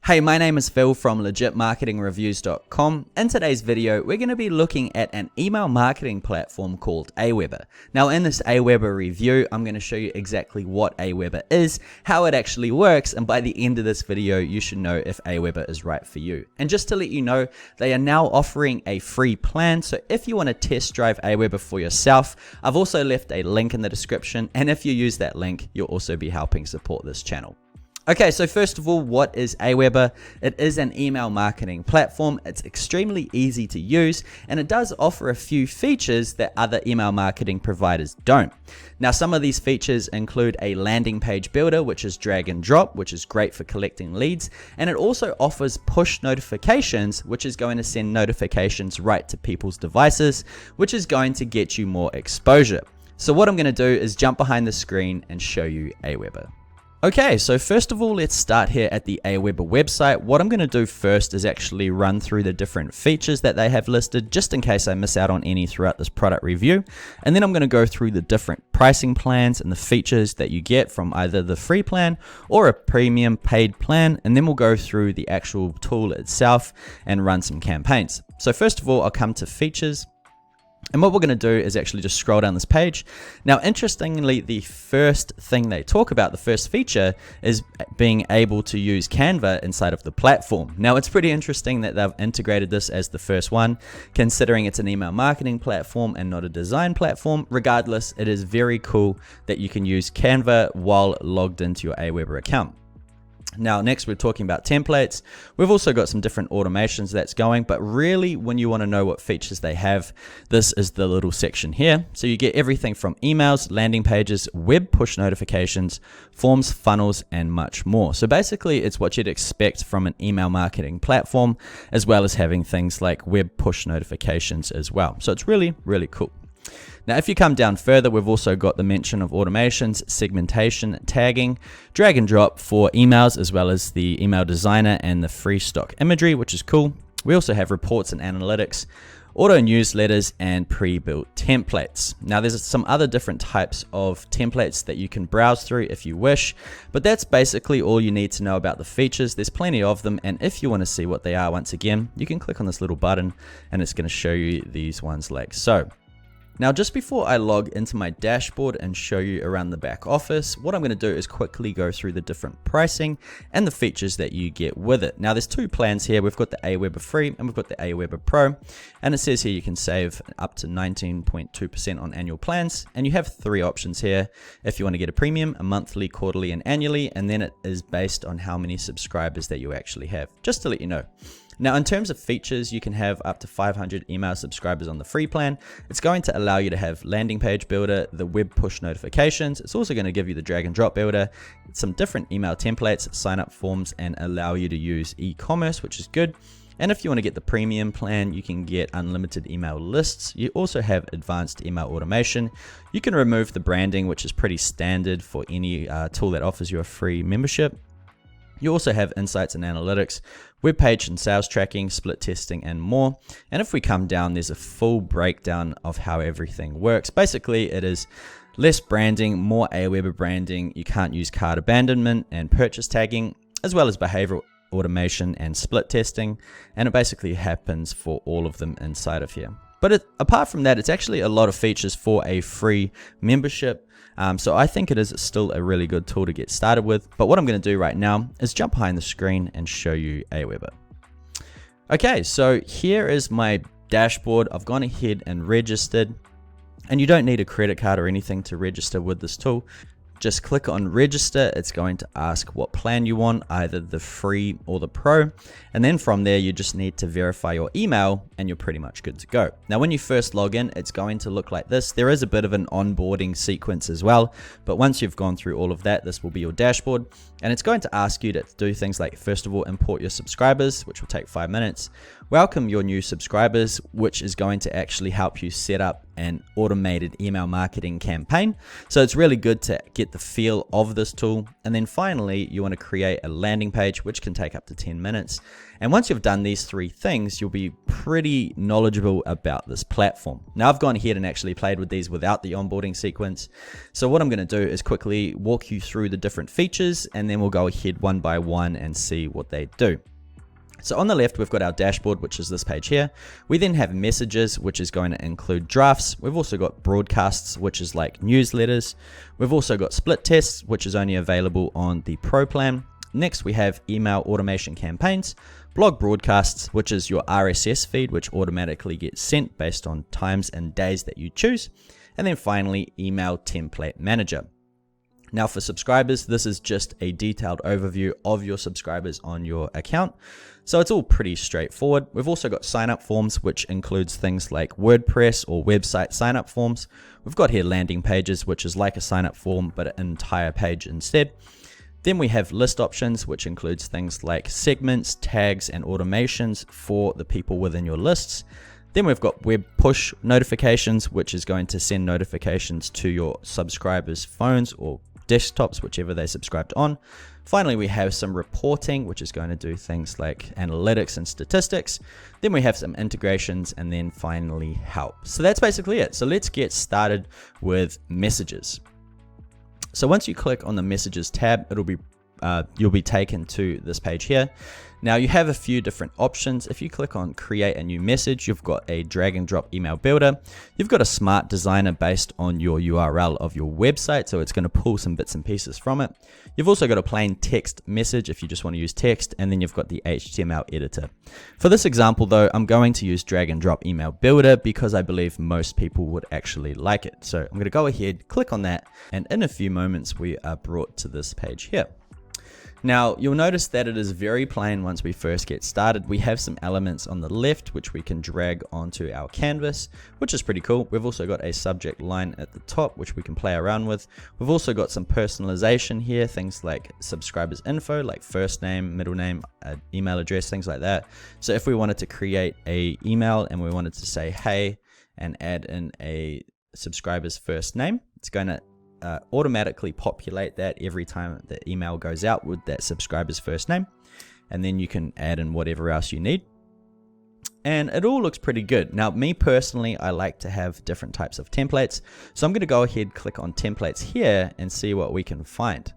Hey, my name is Phil from legitmarketingreviews.com. In today's video, we're going to be looking at an email marketing platform called Aweber. Now, in this Aweber review, I'm going to show you exactly what Aweber is, how it actually works, and by the end of this video, you should know if Aweber is right for you. And just to let you know, they are now offering a free plan, so if you want to test drive Aweber for yourself, I've also left a link in the description, and if you use that link, you'll also be helping support this channel. Okay, so first of all, what is Aweber? It is an email marketing platform. It's extremely easy to use, and it does offer a few features that other email marketing providers don't. Now, some of these features include a landing page builder, which is drag and drop, which is great for collecting leads, and it also offers push notifications, which is going to send notifications right to people's devices, which is going to get you more exposure. So what I'm going to do is jump behind the screen and show you Aweber. Okay, so first of all, let's start here at the Aweber website. What I'm going to do first is actually run through the different features that they have listed, just in case I miss out on any throughout this product review. And then I'm going to go through the different pricing plans and the features that you get from either the free plan or a premium paid plan. And then we'll go through the actual tool itself and run some campaigns. So first of all, I'll come to features. And what we're going to do is actually just scroll down this page. Now, interestingly, the first thing they talk about, the first feature, is being able to use Canva inside of the platform. Now, it's pretty interesting that they've integrated this as the first one, considering it's an email marketing platform and not a design platform. Regardless, it is very cool that you can use Canva while logged into your Aweber account. Now, next we're talking about templates. We've also got some different automations that's going, but really when you want to know what features they have, this is the little section here. So you get everything from emails, landing pages, web push notifications, forms, funnels, and much more. So basically it's what you'd expect from an email marketing platform, as well as having things like web push notifications as well. So it's really, really cool. Now, if you come down further, we've also got the mention of automations, segmentation, tagging, drag and drop for emails, as well as the email designer and the free stock imagery, which is cool. We also have reports and analytics, auto newsletters, and pre-built templates. Now, there's some other different types of templates that you can browse through if you wish, but that's basically all you need to know about the features. There's plenty of them, and if you want to see what they are, once again, you can click on this little button, and it's going to show you these ones like so. Now, just before I log into my dashboard and show you around the back office, what I'm going to do is quickly go through the different pricing and the features that you get with it. Now, there's two plans here. We've got the Aweber Free and we've got the Aweber Pro. And it says here you can save up to 19.2% on annual plans. And you have three options here. If you want to get a premium, a monthly, quarterly, and annually, and then it is based on how many subscribers that you actually have, just to let you know. Now, in terms of features, you can have up to 500 email subscribers on the free plan. It's going to allow you to have landing page builder, the web push notifications. It's also going to give you the drag and drop builder, some different email templates, sign up forms, and allow you to use e-commerce, which is good. And if you want to get the premium plan, you can get unlimited email lists. You also have advanced email automation. You can remove the branding, which is pretty standard for any tool that offers you a free membership. You also have insights and analytics, web page and sales tracking, split testing, and more. And if we come down, there's a full breakdown of how everything works. Basically, it is less branding, more Aweber branding. You can't use cart abandonment and purchase tagging, as well as behavioral automation and split testing. And it basically happens for all of them inside of here. But apart from that, it's actually a lot of features for a free membership. So I think it is still a really good tool to get started with. But what I'm going to do right now is jump behind the screen and show you Aweber. Okay, so here is my dashboard. I've gone ahead and registered. And you don't need a credit card or anything to register with this tool. Just click on register. It's going to ask what plan you want, either the free or the pro. And then from there, you just need to verify your email and you're pretty much good to go. Now, when you first log in, it's going to look like this. There is a bit of an onboarding sequence as well. But once you've gone through all of that, this will be your dashboard. And it's going to ask you to do things like, first of all, import your subscribers, which will take 5 minutes. Welcome your new subscribers, which is going to actually help you set up an automated email marketing campaign. So it's really good to get the feel of this tool. And then finally, you want to create a landing page, which can take up to 10 minutes. And once you've done these 3 things, you'll be pretty knowledgeable about this platform. Now I've gone ahead and actually played with these without the onboarding sequence. So what I'm going to do is quickly walk you through the different features, and then we'll go ahead one by one and see what they do. So on the left, we've got our dashboard, which is this page here. We then have messages, which is going to include drafts. We've also got broadcasts, which is like newsletters. We've also got split tests, which is only available on the Pro plan. Next, we have email automation campaigns, blog broadcasts, which is your RSS feed, which automatically gets sent based on times and days that you choose. And then finally, email template manager. Now for subscribers, this is just a detailed overview of your subscribers on your account. So it's all pretty straightforward. We've also got sign-up forms, which includes things like WordPress or website sign-up forms. We've got here landing pages, which is like a sign-up form, but an entire page instead. Then we have list options, which includes things like segments, tags, and automations for the people within your lists. Then we've got web push notifications, which is going to send notifications to your subscribers' phones or desktops, whichever they subscribed on. Finally, we have some reporting, which is going to do things like analytics and statistics. Then we have some integrations, and then finally help. So that's basically it. So let's get started with messages. So once you click on the messages tab, you'll be taken to this page here. Now you have a few different options. If you click on create a new message, you've got a drag and drop email builder. You've got a smart designer based on your URL of your website, so it's going to pull some bits and pieces from it. You've also got a plain text message if you just want to use text, and then you've got the HTML editor. For this example though, I'm going to use drag and drop email builder because I believe most people would actually like it. So I'm going to go ahead, click on that, and in a few moments we are brought to this page here. Now, you'll notice that it is very plain once we first get started. We have some elements on the left which we can drag onto our canvas, which is pretty cool. We've also got a subject line at the top which we can play around with. We've also got some personalization here, things like subscribers info, like first name, middle name, email address, things like that. So if we wanted to create an email and we wanted to say hey and add in a subscriber's first name, it's going to automatically populate that every time the email goes out with that subscriber's first name, and then you can add in whatever else you need, and it all looks pretty good. Now me personally, I like to have different types of templates, so I'm going to go ahead, click on templates here and see what we can find.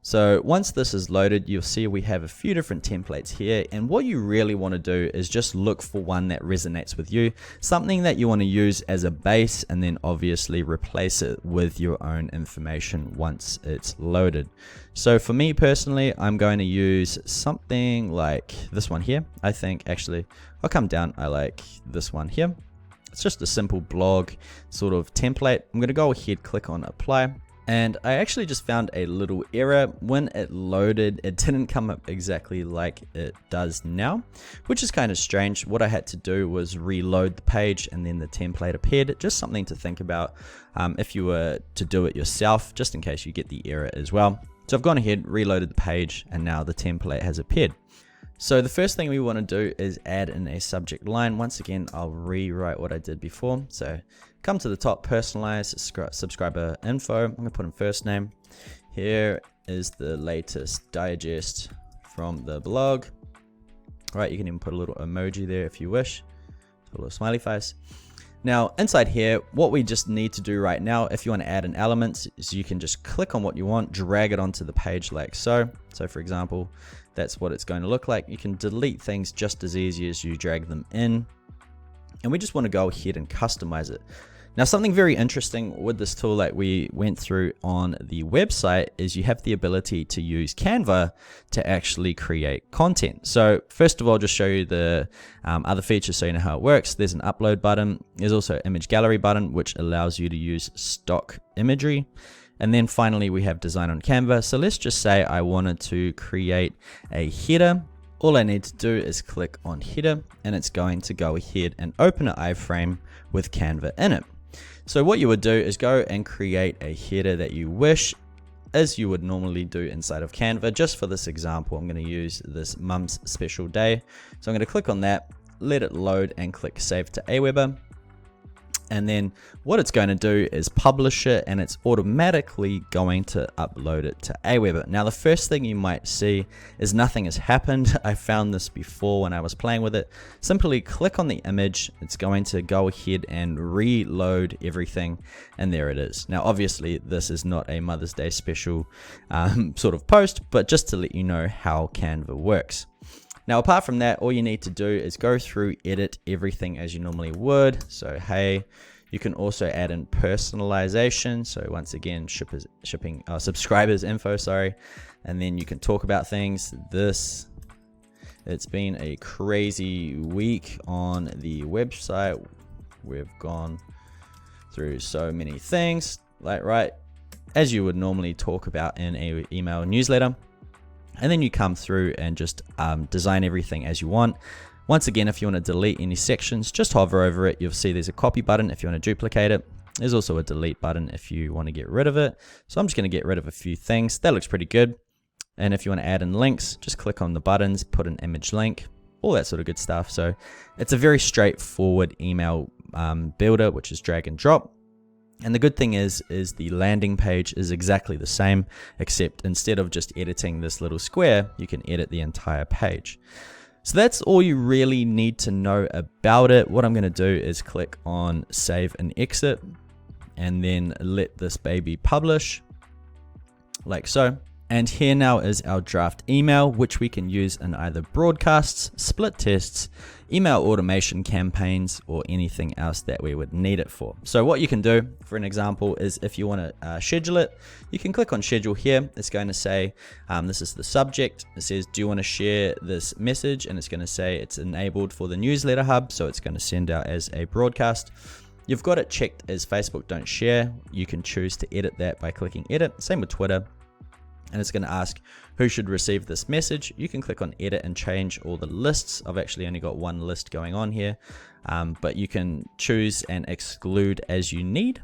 So once this is loaded, you'll see we have a few different templates here, and what you really want to do is just look for one that resonates with you, something that you want to use as a base, and then obviously replace it with your own information once it's loaded. So for me personally, I'm going to use something like this one here. I think actually I'll come down, I like this one here. It's just a simple blog sort of template. I'm going to go ahead, click on apply. And I actually just found a little error. When it loaded, it didn't come up exactly like it does now, which is kind of strange. What I had to do was reload the page and then the template appeared. Just something to think about if you were to do it yourself, just in case you get the error as well. So I've gone ahead, reloaded the page, and now the template has appeared. So the first thing we want to do is add in a subject line. Once again, I'll rewrite what I did before. So come to the top, personalize subscriber info. I'm going to put in first name. Here is the latest digest from the blog. All right, you can even put a little emoji there if you wish. A little smiley face. Now inside here, what we just need to do right now, if you want to add an element, is you can just click on what you want, drag it onto the page like so. So for example, that's what it's going to look like. You can delete things just as easy as you drag them in. And we just want to go ahead and customize it. Now, something very interesting with this tool that we went through on the website is you have the ability to use Canva to actually create content. So first of all, just show you the other features so you know how it works. There's an upload button. There's also an image gallery button, which allows you to use stock imagery. And then finally, we have design on Canva. So let's just say I wanted to create a header. All I need to do is click on header, and it's going to go ahead and open an iframe with Canva in it. So what you would do is go and create a header that you wish, as you would normally do inside of Canva. Just for this example, I'm going to use this Mum's Special Day. So I'm going to click on that, let it load, and click Save to Aweber. And then what it's going to do is publish it, and it's automatically going to upload it to Aweber. Now, the first thing you might see is nothing has happened. I found this before when I was playing with it. Simply click on the image. It's going to go ahead and reload everything, and there it is. Now, obviously, this is not a Mother's Day special sort of post, but just to let you know how Canva works. Now, apart from that, all you need to do is go through, edit everything as you normally would. So, hey, you can also add in personalization. So once again, subscribers info, sorry. And then you can talk about things. It's been a crazy week on the website. We've gone through so many things, like, right, as you would normally talk about in an email newsletter. And then you come through and just design everything as you want. Once again, if you want to delete any sections, just hover over it. You'll see there's a copy button if you want to duplicate it. There's also a delete button if you want to get rid of it. So I'm just going to get rid of a few things. That looks pretty good. And if you want to add in links, just click on the buttons, put an image link, all that sort of good stuff. So it's a very straightforward email builder, which is drag and drop. And the good thing is the landing page is exactly the same, except instead of just editing this little square, you can edit the entire page. So that's all you really need to know about it. What I'm going to do is click on save and exit, and then let this baby publish, like so. And here now is our draft email, which we can use in either broadcasts, split tests, email automation campaigns, or anything else that we would need it for. So what you can do, for an example, is if you want to schedule it, you can click on schedule here. It's going to say, this is the subject. It says, do you want to share this message? And it's going to say it's enabled for the newsletter hub. So it's going to send out as a broadcast. You've got it checked as Facebook don't share. You can choose to edit that by clicking edit. Same with Twitter. And it's going to ask who should receive this message. You can click on edit and change all the lists. I've actually only got one list going on here, but you can choose and exclude as you need.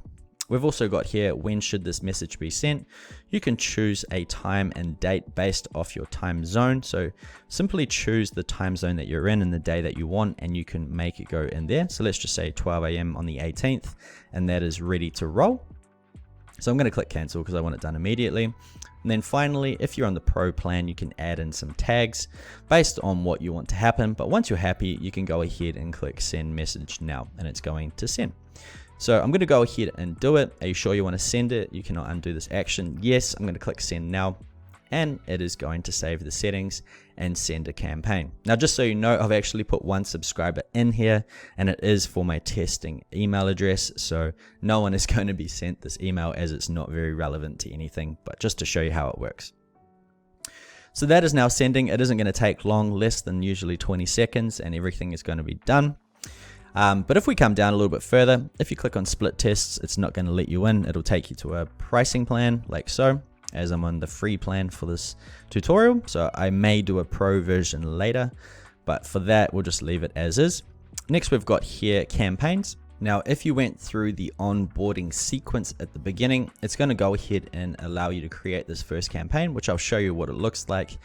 We've also got here, when should this message be sent? You can choose a time and date based off your time zone. So simply choose the time zone that you're in and the day that you want, and you can make it go in there. So let's just say 12 a.m. on the 18th, and that is ready to roll. So I'm going to click cancel because I want it done immediately. And then finally, if you're on the Pro plan, you can add in some tags based on what you want to happen. But once you're happy, you can go ahead and click send message now, and it's going to send. So I'm going to go ahead and do it. Are you sure you want to send it? You cannot undo this action. Yes, I'm going to click send now, and it is going to save the settings and send a campaign. Now, just so you know, I've actually put one subscriber in here, and it is for my testing email address. So no one is going to be sent this email as it's not very relevant to anything, but just to show you how it works. So that is now sending. It isn't going to take long, less than usually 20 seconds, and everything is going to be done. But if we come down a little bit further, if you click on split tests, it's not going to let you in. It'll take you to a pricing plan like so, as I'm on the free plan for this tutorial. So I may do a pro version later, but for that, we'll just leave it as is. Next, we've got here campaigns. Now, if you went through the onboarding sequence at the beginning, it's going to go ahead and allow you to create this first campaign, which I'll show you what it looks like.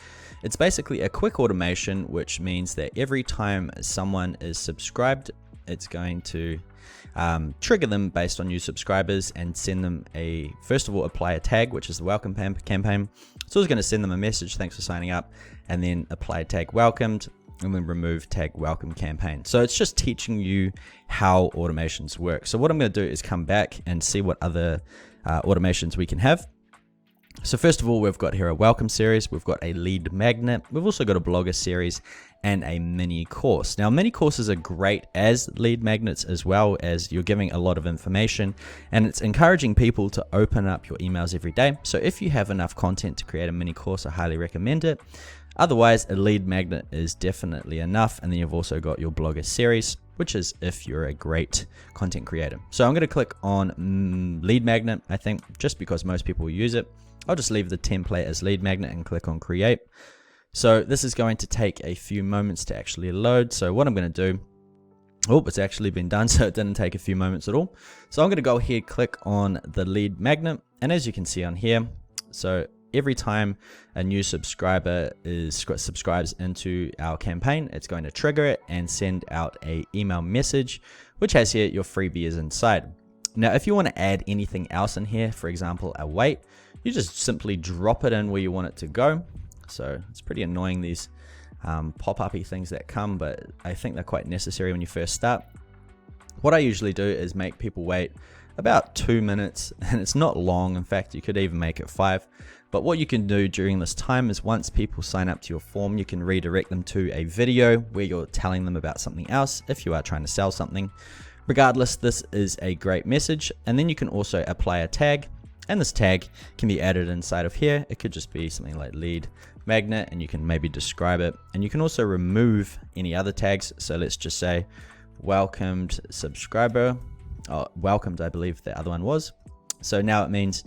It's basically a quick automation, which means that every time someone is subscribed, it's going to trigger them based on new subscribers and send them first of all, apply a tag, which is the welcome campaign. So it's going to send them a message, thanks for signing up, and then apply tag welcomed, and then remove tag welcome campaign. So it's just teaching you how automations work. So what I'm going to do is come back and see what other automations we can have. So first of all, we've got here a welcome series, we've got a lead magnet, we've also got a blogger series, and a mini course. Now, mini courses are great as lead magnets, as well as you're giving a lot of information, and it's encouraging people to open up your emails every day. So if you have enough content to create a mini course, I highly recommend it. Otherwise, a lead magnet is definitely enough. And then you've also got your blogger series, which is if you're a great content creator. So I'm going to click on lead magnet, I think, just because most people use it. I'll just leave the template as lead magnet and click on create. So this is going to take a few moments to actually load. So what I'm going to do, it's actually been done, so it didn't take a few moments at all. So I'm going to go here, click on the lead magnet. And as you can see on here, so every time a new subscriber subscribes into our campaign, it's going to trigger it and send out a email message, which has here your freebie is inside. Now, if you want to add anything else in here, for example, a weight, you just simply drop it in where you want it to go. So it's pretty annoying, these pop-up-y things that come, but I think they're quite necessary when you first start. What I usually do is make people wait about 2 minutes, and it's not long. In fact, you could even make it 5. But what you can do during this time is once people sign up to your form, you can redirect them to a video where you're telling them about something else if you are trying to sell something. Regardless, this is a great message. And then you can also apply a tag, and this tag can be added inside of here. It could just be something like lead magnet, and you can maybe describe it. And you can also remove any other tags. So let's just say welcomed subscriber. Welcomed, I believe the other one was. So now it means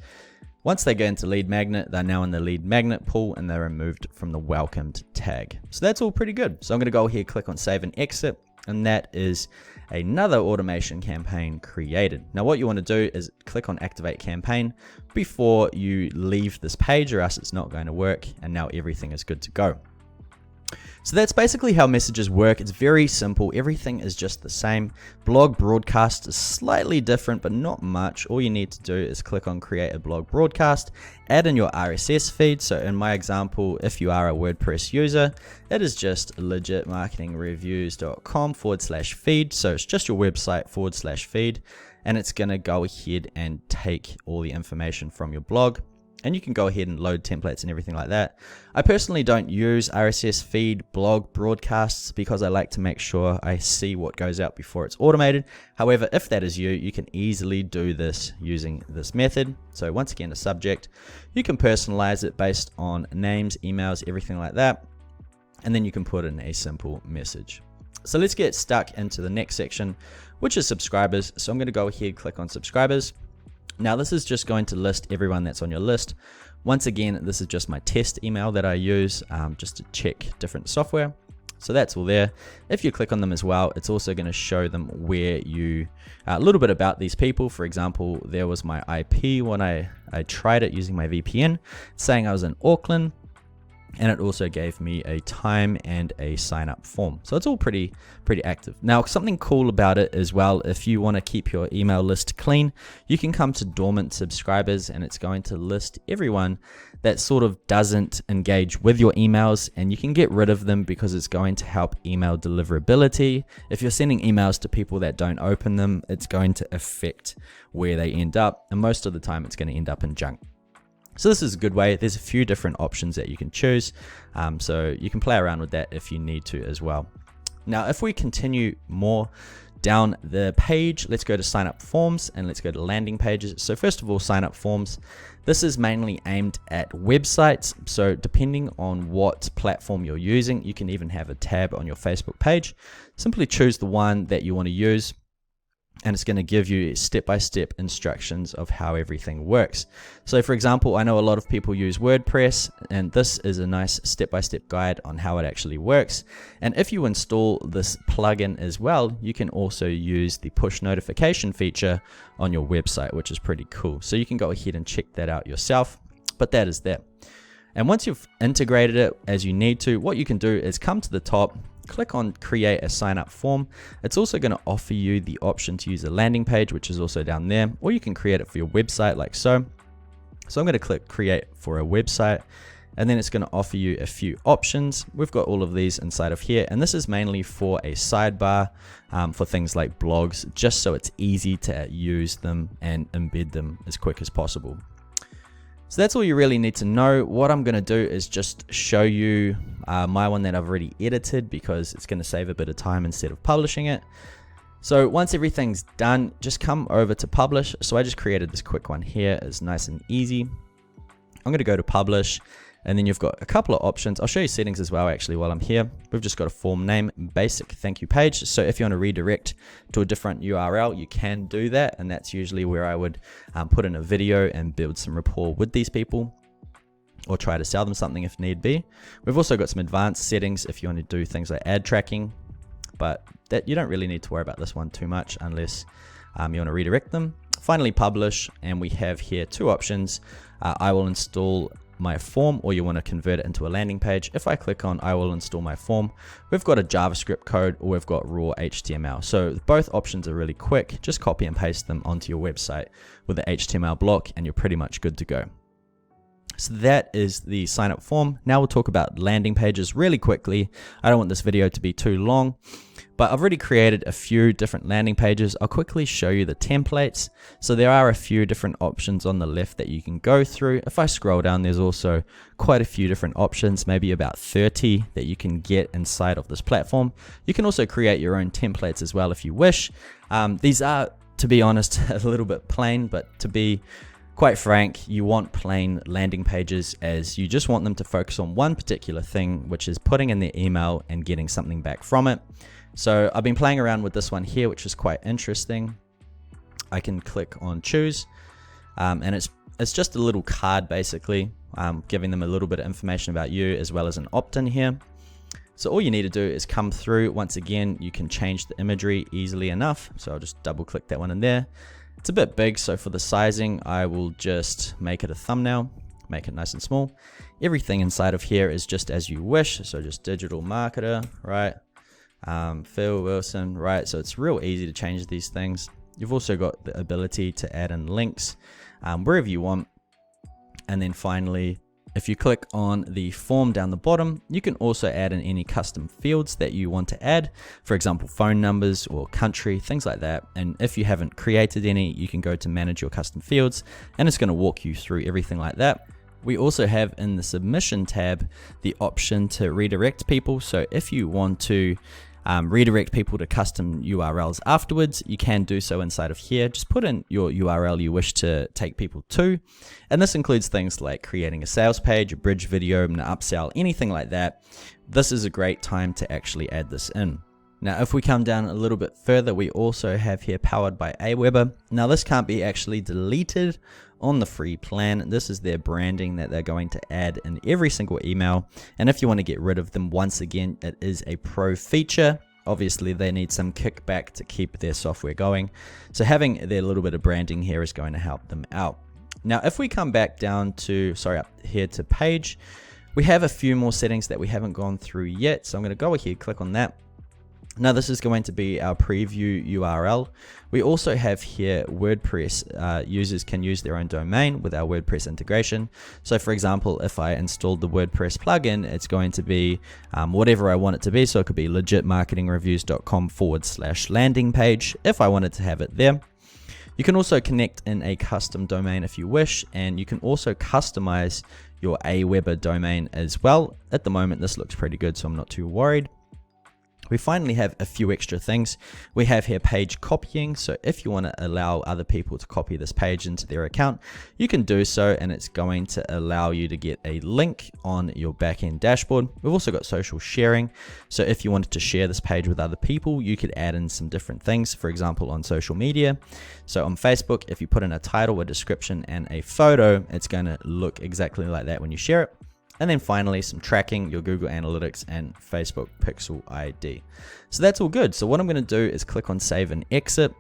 once they go into lead magnet, they're now in the lead magnet pool and they're removed from the welcomed tag. So that's all pretty good. So I'm going to go here, click on save and exit, and that is another automation campaign created. Now what you want to do is click on activate campaign before you leave this page, or else it's not going to work, and now everything is good to go. So that's basically how messages work. It's very simple. Everything is just the same. Blog broadcast is slightly different, but not much. All you need to do is click on create a blog broadcast, add in your RSS feed. So in my example, if you are a WordPress user, it is just legitmarketingreviews.com/feed. So it's just your website /feed, and it's going to go ahead and take all the information from your blog. And you can go ahead and load templates and everything like that. I personally don't use RSS feed blog broadcasts because I like to make sure I see what goes out before it's automated. However, if that is you, you can easily do this using this method. So once again, the subject, you can personalize it based on names, emails, everything like that. And then you can put in a simple message. So let's get stuck into the next section, which is subscribers. So I'm going to go ahead, click on subscribers. Now this is just going to list everyone that's on your list. Once again, this is just my test email that I use just to check different software. So that's all there. If you click on them as well, it's also going to show them where you, a little bit about these people. For example, there was my IP when I tried it using my VPN, saying I was in Auckland. And it also gave me a time and a sign up form. So it's all pretty active. Now, something cool about it as well, if you want to keep your email list clean, you can come to dormant subscribers, and it's going to list everyone that sort of doesn't engage with your emails, and you can get rid of them because it's going to help email deliverability. If you're sending emails to people that don't open them, it's going to affect where they end up. And most of the time it's going to end up in junk. So this is a good way. There's a few different options that you can choose. So you can play around with that if you need to as well. Now, if we continue more down the page, let's go to sign up forms and let's go to landing pages. So first of all, sign up forms. This is mainly aimed at websites. So depending on what platform you're using, you can even have a tab on your Facebook page. Simply choose the one that you want to use, and it's going to give you step-by-step instructions of how everything works. So for example, I know a lot of people use WordPress, and this is a nice step-by-step guide on how it actually works. And if you install this plugin as well, you can also use the push notification feature on your website, which is pretty cool. So you can go ahead and check that out yourself, but that is that. And once you've integrated it as you need to, what you can do is come to the top, click on create a sign up form. It's also going to offer you the option to use a landing page, which is also down there, or you can create it for your website like so. So I'm going to click create for a website, and then it's going to offer you a few options. We've got all of these inside of here, and this is mainly for a sidebar for things like blogs, just so it's easy to use them and embed them as quick as possible. So that's all you really need to know. What I'm going to do is just show you my one that I've already edited, because it's going to save a bit of time instead of publishing it. So once everything's done, just come over to publish. So I just created this quick one here. It's nice and easy. I'm going to go to publish, and then you've got a couple of options. I'll show you settings as well actually while I'm here. We've just got a form name, basic thank you page. So if you want to redirect to a different URL, you can do that, and that's usually where I would put in a video and build some rapport with these people, or try to sell them something if need be. We've also got some advanced settings if you want to do things like ad tracking, but that you don't really need to worry about this one too much unless you want to redirect them. Finally, publish, and we have here two options. I will install my form or you want to convert it into a landing page, if I click on I will install my form, we've got a JavaScript code or we've got raw HTML. So both options are really quick. Just copy and paste them onto your website with the HTML block and you're pretty much good to go. So that is the sign up form. Now we'll talk about landing pages really quickly. I don't want this video to be too long, but I've already created a few different landing pages. I'll quickly show you the templates. So there are a few different options on the left that you can go through. If I scroll down, there's also quite a few different options, maybe about 30 that you can get inside of this platform. You can also create your own templates as well if you wish. These are, to be honest, a little bit plain, but to be quite frank, you want plain landing pages as you just want them to focus on one particular thing, which is putting in their email and getting something back from it. So I've been playing around with this one here, which is quite interesting. I can click on choose, and it's just a little card basically, giving them a little bit of information about you as well as an opt-in here. So all you need to do is come through. Once again, you can change the imagery easily enough. So I'll just double click that one in there. It's a bit big, so for the sizing, I will just make it a thumbnail, make it nice and small. Everything inside of here is just as you wish, so just digital marketer, right? Phil Wilson, right? So it's real easy to change these things. You've also got the ability to add in links wherever you want. And then finally, if you click on the form down the bottom, you can also add in any custom fields that you want to add, for example, phone numbers or country, things like that. And if you haven't created any, you can go to manage your custom fields and it's going to walk you through everything like that. We also have in the submission tab the option to redirect people. So if you want to redirect people to custom URLs afterwards, you can do so inside of here. Just put in your URL you wish to take people to. And this includes things like creating a sales page, a bridge video, an upsell, anything like that. This is a great time to actually add this in. Now, if we come down a little bit further, we also have here powered by Aweber. Now, this can't be actually deleted on the free plan. This is their branding that they're going to add in every single email. And if you want to get rid of them, once again, it is a pro feature. Obviously, they need some kickback to keep their software going. So having their little bit of branding here is going to help them out. Now, if we come back down to, up here to page, we have a few more settings that we haven't gone through yet. So I'm going to go ahead, click on that. Now this is going to be our preview URL. We also have here WordPress. Users can use their own domain with our WordPress integration. So for example, if I installed the WordPress plugin, it's going to be whatever I want it to be. So it could be legitmarketingreviews.com/landing page if I wanted to have it there. You can also connect in a custom domain if you wish, and you can also customize your Aweber domain as well. At the moment, this looks pretty good, so I'm not too worried. We finally have a few extra things. We have here page copying. So if you want to allow other people to copy this page into their account, you can do so, and it's going to allow you to get a link on your backend dashboard. We've also got social sharing. So if you wanted to share this page with other people, you could add in some different things, for example, on social media. So on Facebook, if you put in a title, a description, and a photo, it's going to look exactly like that when you share it. And then finally, some tracking, your Google Analytics and Facebook Pixel ID. So that's all good. So what I'm going to do is click on save and exit.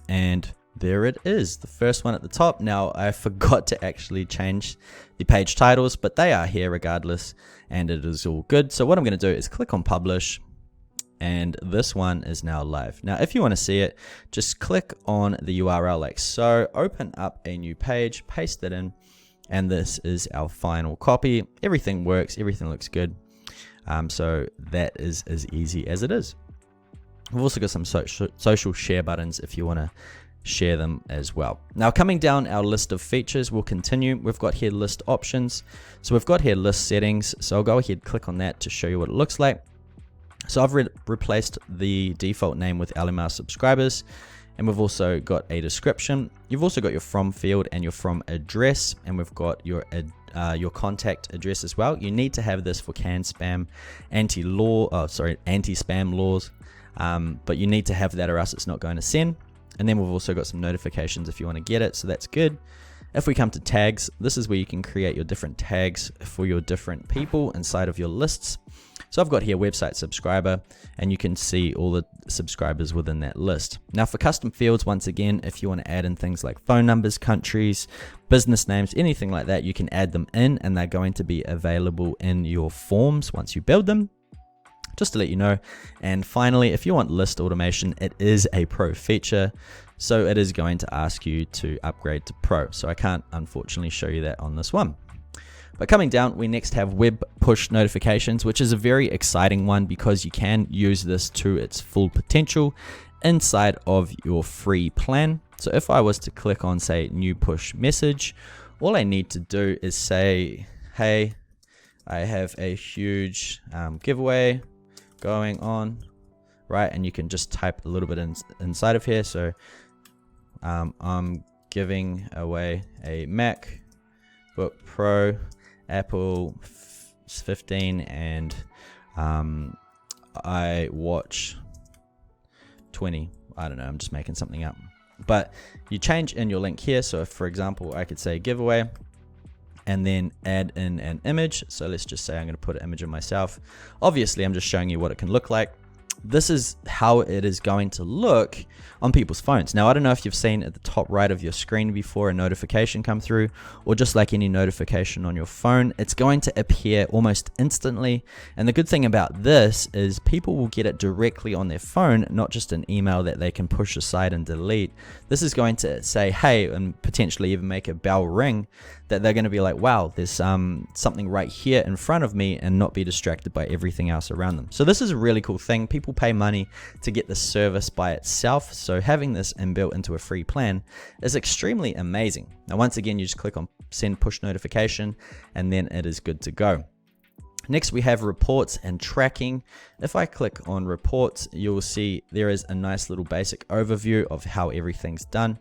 And there it is, the first one at the top. Now, I forgot to actually change the page titles, but they are here regardless, and it is all good. So what I'm going to do is click on publish, and this one is now live. Now, if you want to see it, just click on the URL like so, open up a new page, paste it in, and this is our final copy. Everything works, everything looks good. So that is as easy as it is. We've also got some social share buttons if you want to share them as well. Now coming down our list of features, we'll continue. We've got here list options. So we've got here list settings. So I'll go ahead, click on that to show you what it looks like. So I've replaced the default name with LMR subscribers. And we've also got a description. You've also got your from field and your from address, and we've got your contact address as well. You need to have this for anti-spam laws, but you need to have that or else it's not going to send. And then we've also got some notifications if you want to get it, so that's good. If we come to tags, this is where you can create your different tags for your different people inside of your lists. So I've got here website subscriber, and you can see all the subscribers within that list. Now for custom fields, once again, if you want to add in things like phone numbers, countries, business names, anything like that, you can add them in, and they're going to be available in your forms once you build them, just to let you know. And finally, if you want list automation, it is a pro feature, so it is going to ask you to upgrade to pro. So I can't unfortunately show you that on this one. But coming down, we next have web push notifications, which is a very exciting one because you can use this to its full potential inside of your free plan. So if I was to click on, say, new push message, all I need to do is say, hey, I have a huge giveaway going on, right? And you can just type a little bit inside of here. So I'm giving away a MacBook Pro, Apple 15, and iWatch 20. I don't know, I'm just making something up. But you change in your link here. So if, for example, I could say giveaway and then add in an image. So let's just say I'm going to put an image of myself. Obviously, I'm just showing you what it can look like. This is how it is going to look on people's phones. Now, I don't know if you've seen at the top right of your screen before a notification come through, or just like any notification on your phone, it's going to appear almost instantly. And the good thing about this is people will get it directly on their phone, not just an email that they can push aside and delete. This is going to say, hey, and potentially even make a bell ring, that they're going to be like, wow, there's something right here in front of me, and not be distracted by everything else around them. So this is a really cool thing. People pay money to get the service by itself. So having this inbuilt into a free plan is extremely amazing. Now, once again, you just click on send push notification, and then it is good to go. Next, we have reports and tracking. If I click on reports, you'll see there is a nice little basic overview of how everything's done.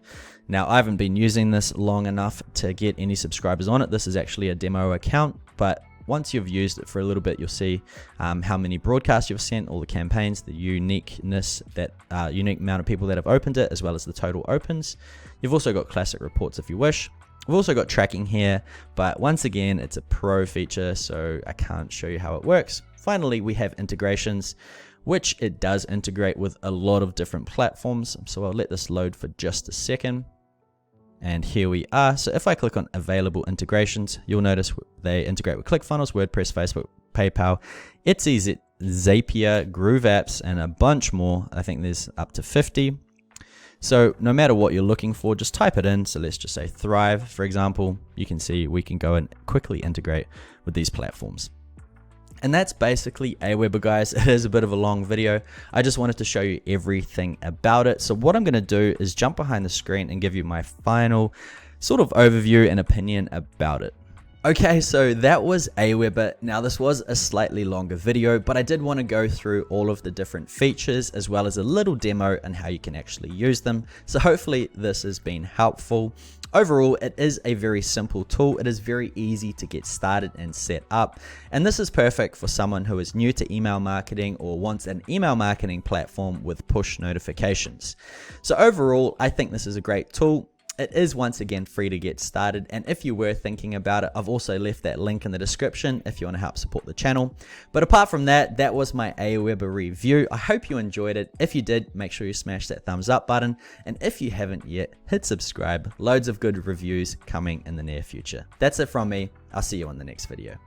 Now, I haven't been using this long enough to get any subscribers on it. This is actually a demo account, but once you've used it for a little bit, you'll see how many broadcasts you've sent, all the campaigns, the uniqueness, that unique amount of people that have opened it, as well as the total opens. You've also got classic reports if you wish. We've also got tracking here, but once again, it's a pro feature, so I can't show you how it works. Finally, we have integrations, which it does integrate with a lot of different platforms. So I'll let this load for just a second. And here we are. So if I click on available integrations, you'll notice they integrate with ClickFunnels, WordPress, Facebook, PayPal, Etsy, Zapier, Groove Apps, and a bunch more. I think there's up to 50. So no matter what you're looking for, just type it in. So let's just say Thrive, for example. You can see we can go and quickly integrate with these platforms. And that's basically Aweber, guys. It is a bit of a long video. I just wanted to show you everything about it. So what I'm going to do is jump behind the screen and give you my final sort of overview and opinion about it. Okay, so that was Aweber. Now this was a slightly longer video, but I did want to go through all of the different features as well as a little demo and how you can actually use them. So hopefully this has been helpful. Overall, it is a very simple tool. It is very easy to get started and set up. And this is perfect for someone who is new to email marketing or wants an email marketing platform with push notifications. So overall, I think this is a great tool. It is once again free to get started, and if you were thinking about it, I've also left that link in the description if you want to help support the channel. But apart from that, that was my Aweber review. I hope you enjoyed it. If you did, make sure you smash that thumbs up button, and if you haven't yet, hit subscribe. Loads of good reviews coming in the near future. That's it from me. I'll see you on the next video.